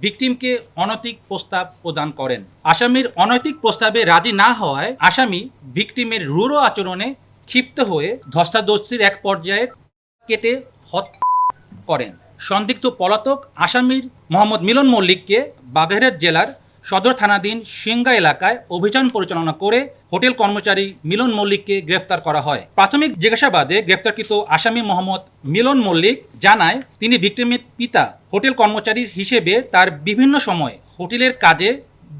ভিকটিমকে অনৈতিক প্রস্তাব প্রদান করেন। আসামির অনৈতিক প্রস্তাবে রাজি না হওয়ায় আসামি ভিকটিমের রূঢ় আচরণে ক্ষিপ্ত হয়ে ধস্তাধস্তির এক পর্যায়ে কেটে হত্যা করেন। সন্দিগ্ধ পলাতক আসামির মোহাম্মদ মিলন মল্লিককে বাগেরহাট জেলার সদর থানাধীন সিংগা এলাকায় অভিযান পরিচালনা করে হোটেল কর্মচারী মিলন মল্লিককে গ্রেফতার করা হয়। প্রাথমিক জিজ্ঞাসাবাদে গ্রেফতারকৃত আসামি মোহাম্মদ মিলন মল্লিক জানায় তিনি ভিকটিমের পিতা। হোটেল কর্মচারী হিসেবে তার বিভিন্ন সময় হোটেলের কাজে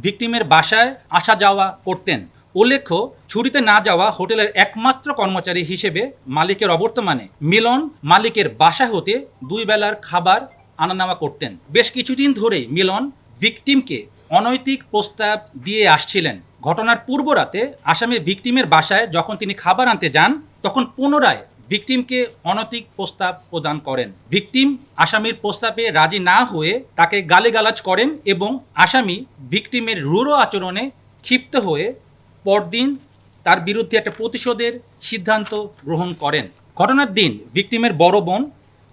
ভিকটিমের বাসায় আসা যাওয়া করতেন। উল্লেখ্য, ছুটিতে না যাওয়া হোটেলের একমাত্র কর্মচারী হিসেবে মালিকের অবর্তমানে মিলন মালিকের বাসা হতে 2 বেলার খাবার আনা নেওয়া করতেন। বেশ কিছুদিন ধরেই মিলন ভিকটিমকে অনৈতিক প্রস্তাব দিয়ে আসছিলেন। ঘটনার পূর্ব রাতে আসামি ভিকটিমের বাসায় যখন তিনি খাবার আনতে যান তখন পুনরায় ভিকটিমকে অনৈতিক প্রস্তাব প্রদান করেন। ভিকটিম আসামির প্রস্তাবে রাজি না হয়ে তাকে গালিগালাজ করেন এবং আসামি ভিকটিমের রূঢ় আচরণে ক্ষিপ্ত হয়ে পরদিন তার বিরুদ্ধে একটা প্রতিশোধের সিদ্ধান্ত গ্রহণ করেন। ঘটনার দিন ভিকটিমের বড় বোন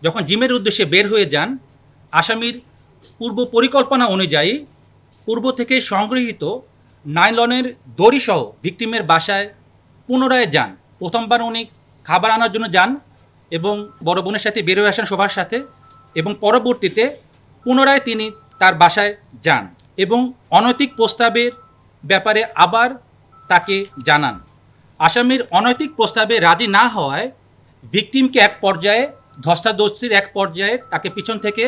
যখন জিমের উদ্দেশ্যে বের হয়ে যান, আসামির পূর্ব পরিকল্পনা অনুযায়ী পূর্ব থেকে সংগৃহীত নাইলনের দড়িসহ ভিকটিমের বাসায় পুনরায় যান। প্রথমবার উনি খাবার আনার জন্য যান এবং বড় বোনের সাথে বের হয়ে আসেন সবার সাথে, এবং পরবর্তীতে পুনরায় তিনি তার বাসায় যান এবং অনৈতিক প্রস্তাবের ব্যাপারে আবার তাকে জানান। আসামির অনৈতিক প্রস্তাবে রাজি না হওয়ায় ভিকটিমকে এক পর্যায়ে ধস্তাধস্তির এক পর্যায়ে তাকে পিছন থেকে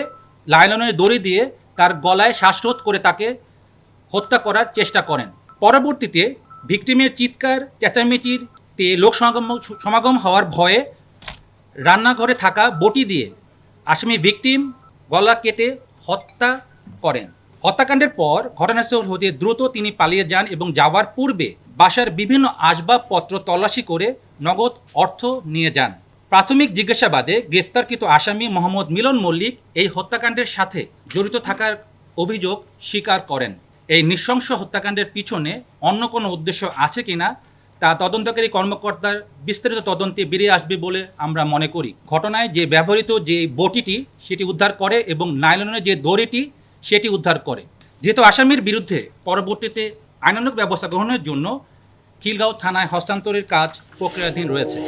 লাইলনের দড়ি দিয়ে তার গলায় শ্বাসরোধ করে তাকে হত্যা করার চেষ্টা করেন। পরবর্তীতে ভিকটিমের চিৎকার চেঁচামেচিতে লোক সমাগম হওয়ার ভয়ে রান্নাঘরে থাকা বটি দিয়ে আসামি ভিকটিম গলা কেটে হত্যা করেন। হত্যাকাণ্ডের পর ঘটনাস্থল হতে দ্রুত তিনি পালিয়ে যান এবং যাওয়ার পূর্বে বাসার বিভিন্ন আসবাবপত্র তল্লাশি করে নগদ অর্থ নিয়ে যান। প্রাথমিক জিজ্ঞাসাবাদে গ্রেফতারকৃত আসামি মোহাম্মদ মিলন মল্লিক এই হত্যাকাণ্ডের সাথে জড়িত থাকার অভিযোগ স্বীকার করেন। এই নৃশংস হত্যাকাণ্ডের পিছনে অন্য কোনো উদ্দেশ্য আছে কিনা তা তদন্তকারী কর্মকর্তার বিস্তারিত তদন্তে বেরিয়ে আসবে বলে আমরা মনে করি। ঘটনায় যে ব্যবহৃত যে বটিটি সেটি উদ্ধার করে এবং নাইলনের যে দড়িটি সেটি উদ্ধার করে। যেহেতু আসামির বিরুদ্ধে পরবর্তীতে আইনানুগ ব্যবস্থা গ্রহণের জন্য খিলগাঁও থানায় হস্তান্তরের কাজ প্রক্রিয়াধীন রয়েছে।